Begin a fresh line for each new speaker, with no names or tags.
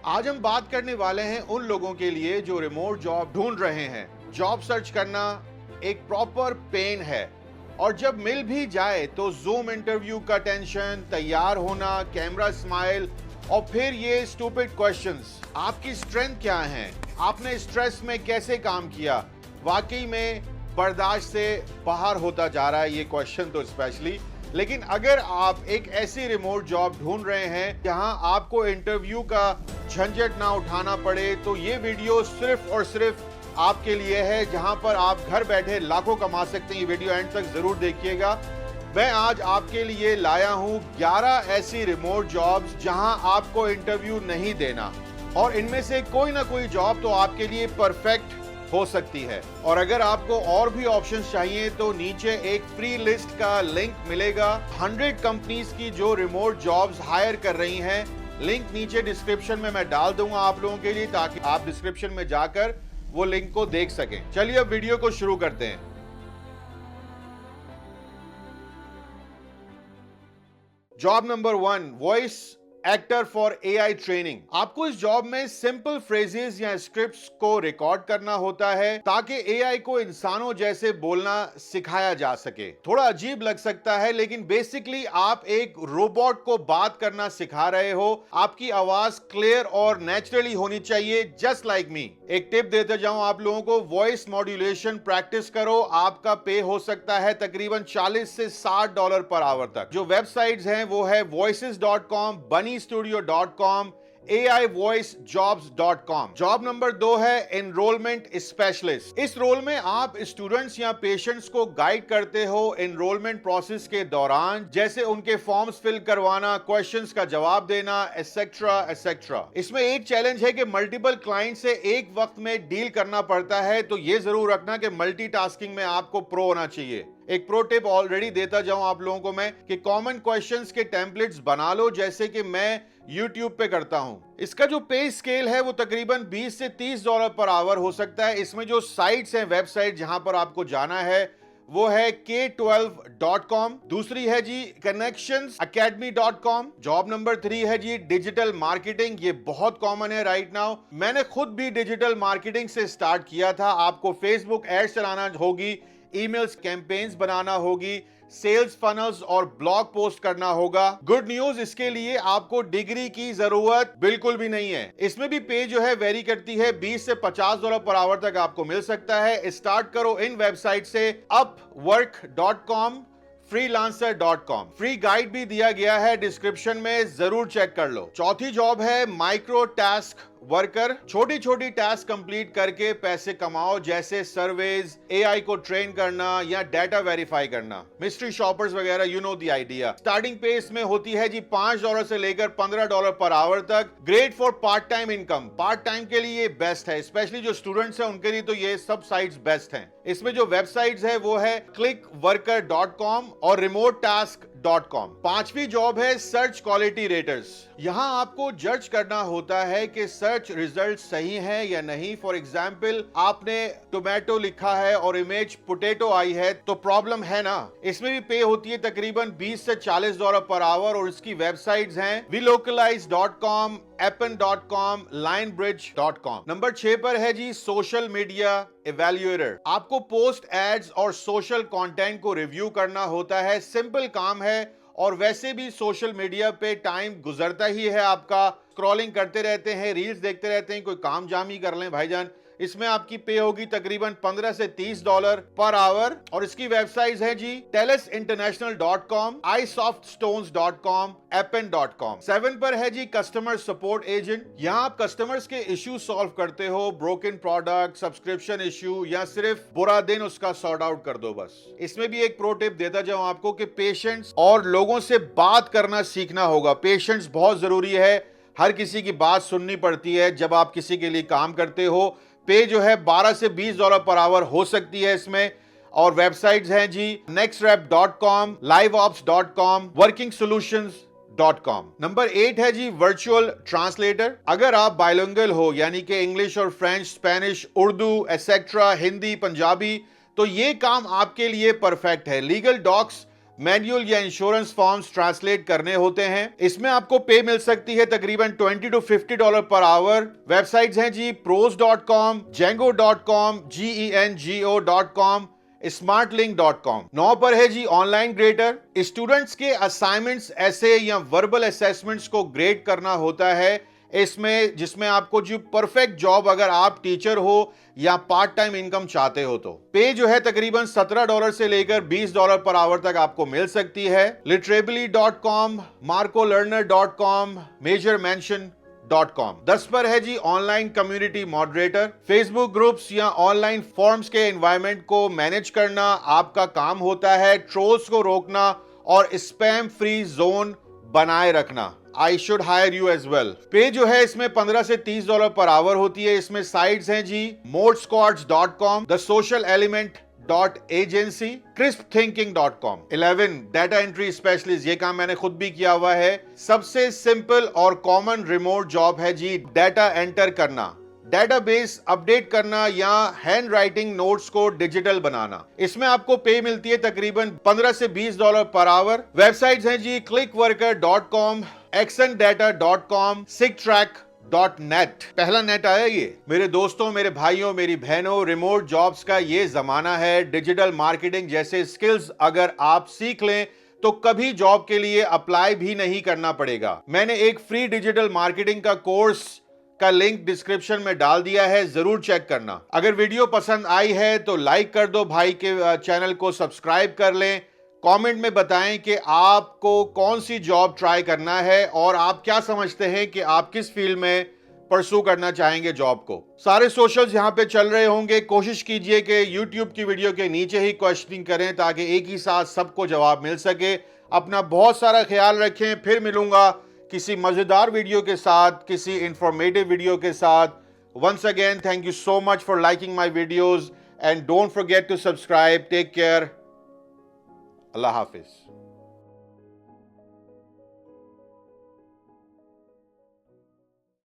आज हम बात करने वाले हैं उन लोगों के लिए जो रिमोट जॉब ढूंढ रहे हैं। जॉब सर्च करना एक प्रॉपर पेन है और जब मिल भी जाए तो जूम इंटरव्यू का टेंशन, तैयार होना, कैमरा स्माइल और फिर ये स्टूपिड क्वेश्चंस। आपकी स्ट्रेंथ क्या है? आपने स्ट्रेस में कैसे काम किया? वाकई में बर्दाश्त से बाहर होता जा रहा है ये क्वेश्चन तो स्पेशली। लेकिन अगर आप एक ऐसी रिमोट जॉब ढूंढ रहे हैं जहां आपको इंटरव्यू का झंझट ना उठाना पड़े, तो ये वीडियो सिर्फ और सिर्फ आपके लिए है, जहां पर आप घर बैठे लाखों कमा सकते हैं। ये वीडियो एंड तक जरूर देखिएगा। मैं आज आपके लिए लाया हूं 11 ऐसी रिमोट जॉब्स जहां आपको इंटरव्यू नहीं देना, और इनमें से कोई ना कोई जॉब तो आपके लिए परफेक्ट हो सकती है। और अगर आपको और भी ऑप्शंस चाहिए तो नीचे एक फ्री लिस्ट का लिंक मिलेगा 100 कंपनीज की जो रिमोट जॉब्स हायर कर रही हैं। लिंक नीचे डिस्क्रिप्शन में मैं डाल दूंगा आप लोगों के लिए, ताकि आप डिस्क्रिप्शन में जाकर वो लिंक को देख सकें। चलिए अब वीडियो को शुरू करते हैं। Job number 1, voice actor for AI training. आपको इस जॉब में सिंपल फ्रेजेस या स्क्रिप्ट्स को रिकॉर्ड करना होता है ताकि एआई को इंसानों जैसे बोलना सिखाया जा सके। थोड़ा अजीब लग सकता है, लेकिन बेसिकली आप एक रोबोट को बात करना सिखा रहे हो। आपकी आवाज क्लियर और नेचुरली होनी चाहिए, जस्ट लाइक मी। एक टिप देते जाऊं आप लोगों को, वॉइस मॉड्यूलेशन प्रैक्टिस करो। आपका पे हो सकता है तकरीबन $40 से $60 पर आवर तक। जो वेबसाइट्स हैं वो है voices.com, bunnystudio.com, AIvoicejobs.com। Job number 2 है एनरोलमेंट स्पेशलिस्ट। इस रोल में आप स्टूडेंट्स या पेशेंट्स को गाइड करते हो एनरोलमेंट प्रोसेस के दौरान, जैसे उनके फॉर्म्स फिल करवाना, क्वेश्चंस का जवाब देना, एटसेट्रा एटसेट्रा। इसमें एक चैलेंज है कि मल्टीपल क्लाइंट से एक वक्त में डील करना पड़ता है, तो ये जरूर रखना कि मल्टीटास्किंग में आपको प्रो होना चाहिए। एक प्रो टिप ऑलरेडी देता जाऊं आप लोगों को मैं कि कॉमन क्वेश्चंस के टेम्पलेट्स बना लो, जैसे कि मैं YouTube पे करता हूं। इसका जो पे स्केल है वो तकरीबन $20 से $30 पर आवर हो सकता है। इसमें जो साइट्स हैं, वेबसाइट जहां पर आपको जाना है वो है k12.com। दूसरी है जी connectionsacademy.com। जॉब नंबर 3 है जी डिजिटल मार्केटिंग। ये बहुत कॉमन है राइट नाउ। मैंने खुद भी डिजिटल मार्केटिंग से स्टार्ट किया था। आपको फेसबुक एड्स चलाना होगी, ईमेल्स कैंपेन्स बनाना होगी, सेल्स फनल्स और ब्लॉग पोस्ट करना होगा। गुड न्यूज, इसके लिए आपको डिग्री की जरूरत बिल्कुल भी नहीं है। इसमें भी पे जो है वेरी करती है, $20 से $50 पर आवर तक आपको मिल सकता है। स्टार्ट करो इन वेबसाइट से upwork.com, freelancer.com। फ्री गाइड भी दिया गया है डिस्क्रिप्शन में, जरूर चेक कर लो। चौथी जॉब है माइक्रो टास्क वर्कर। छोटी छोटी टास्क कंप्लीट करके पैसे कमाओ, जैसे सर्वेज, एआई को ट्रेन करना या डाटा वेरीफाई करना, मिस्ट्री शॉपर्स वगैरह। You know the idea. Starting पे इसमें होती है जी $5 से लेकर $15 पर आवर तक। Great for part time income. Part time के लिए बेस्ट है, स्पेशली जो स्टूडेंट्स हैं उनके लिए तो ये सब साइट्स बेस्ट हैं। इसमें जो वेबसाइट्स है वो है clickworker.com और remoteTask.com। पांचवी जॉब है सर्च क्वालिटी रेटर्स। यहां आपको जज करना होता है कि सर्च रिजल्ट सही है या नहीं। फॉर एग्जाम्पल, आपने टोमेटो लिखा है और इमेज पोटैटो आई है, तो प्रॉब्लम है ना। इसमें भी पे होती है तकरीबन $20 से $40 पर आवर, और इसकी वेबसाइट्स हैं vlocalize.com, appen.com, linebridge.com। नंबर 6 पर है जी सोशल मीडिया इवैल्यूएटर। आपको पोस्ट एड्स और सोशल कंटेंट को रिव्यू करना होता है। सिंपल काम है, और वैसे भी सोशल मीडिया पे टाइम गुजरता ही है आपका। स्क्रॉलिंग करते रहते हैं, रील्स देखते रहते हैं, कोई काम जाम ही कर लें भाईजान। इसमें आपकी पे होगी तकरीबन $15 से $30 पर आवर, और इसकी वेबसाइट्स है जी tellisinternational.com, isoftstones.com, appen.com। 7 पर है जी कस्टमर सपोर्ट एजेंट। यहाँ आप कस्टमर्स के इश्यू सॉल्व करते हो, ब्रोकन प्रोडक्ट, सब्सक्रिप्शन इश्यू, या सिर्फ बुरा दिन उसका सॉर्ट आउट कर दो बस। इसमें भी एक प्रो टिप देता जाऊं आपको कि पेशेंस और लोगों से बात करना सीखना होगा। पेशेंस बहुत जरूरी है, हर किसी की बात सुननी पड़ती है जब आप किसी के लिए काम करते हो। पे जो है $12 से $20 पर आवर हो सकती है इसमें, और वेबसाइट्स हैं जी nextrep.com, liveops.com, workingsolutions.com। नंबर 8 है जी वर्चुअल ट्रांसलेटर। अगर आप बायलिंगुअल हो, यानी कि इंग्लिश और French, Spanish, Urdu etcetera, Hindi, Punjabi, तो ये काम आपके लिए परफेक्ट है। लीगल डॉक्स मैनुअल या इंश्योरेंस फॉर्म्स ट्रांसलेट करने होते हैं। इसमें आपको पे मिल सकती है तकरीबन $20 to $50 पर आवर। वेबसाइट्स हैं जी pros.com, Django.com, GENGO.com, smartlink.com। 9 पर है जी ऑनलाइन ग्रेडर। स्टूडेंट्स के असाइनमेंट्स, ऐसे या वर्बल असेसमेंट्स को ग्रेड करना होता है इसमें, जिसमें आपको जो परफेक्ट जॉब अगर आप टीचर हो या पार्ट टाइम इनकम चाहते हो तो पे जो है तकरीबन $17 से लेकर $20 पर आवर तक आपको मिल सकती है। literably.com, marcolearner.com, majormention.com। 10 पर है जी online community moderator. Facebook groups या ऑनलाइन फॉर्म्स के एनवायरनमेंट को मैनेज करना आपका काम होता है। ट्रोल्स को रोकना और स्पैम फ्री जोन बनाए रखना। I should hire you as well. पे जो है इसमें $15 से $30 पर आवर होती है। इसमें साइट्स हैं जी modsquads.com, the social element.agency, crispthinking.com। 11 data entry specialist, ये काम मैंने खुद भी किया हुआ है। सबसे सिंपल और कॉमन रिमोट जॉब है जी डाटा एंटर करना, डेटाबेस अपडेट करना या हैंड राइटिंग नोट्स को डिजिटल बनाना। इसमें आपको पे मिलती है तकरीबन $15 से $20 पर आवर। वेबसाइट्स हैं जी clickworker.com, actiondata.com, sicktrack.net। पहला नेट आया ये। मेरे दोस्तों, मेरे भाइयों, मेरी बहनों, रिमोट जॉब्स का ये जमाना है। डिजिटल मार्केटिंग जैसे स्किल्स अगर आप सीख लें तो कभी जॉब के लिए अप्लाई भी नहीं करना पड़ेगा। मैंने एक फ्री डिजिटल मार्केटिंग का कोर्स का लिंक डिस्क्रिप्शन में डाल दिया है, जरूर चेक करना। अगर वीडियो पसंद आई है तो लाइक कर दो, भाई के चैनल को सब्सक्राइब कर लें। कमेंट में बताएं कि आपको कौन सी जॉब ट्राई करना है और आप क्या समझते हैं कि आप किस फील्ड में परसू करना चाहेंगे जॉब को। सारे सोशल्स यहाँ पे चल रहे होंगे। कोशिश कीजिए कि यूट्यूब की वीडियो के नीचे ही क्वेश्चनिंग करें ताकि एक ही साथ सबको जवाब मिल सके। अपना बहुत सारा ख्याल रखें। फिर मिलूंगा किसी मजेदार वीडियो के साथ, किसी इंफॉर्मेटिव वीडियो के साथ। Once again thank you so much for liking my videos and don't forget to subscribe. Take care. अल्लाह हाफिज।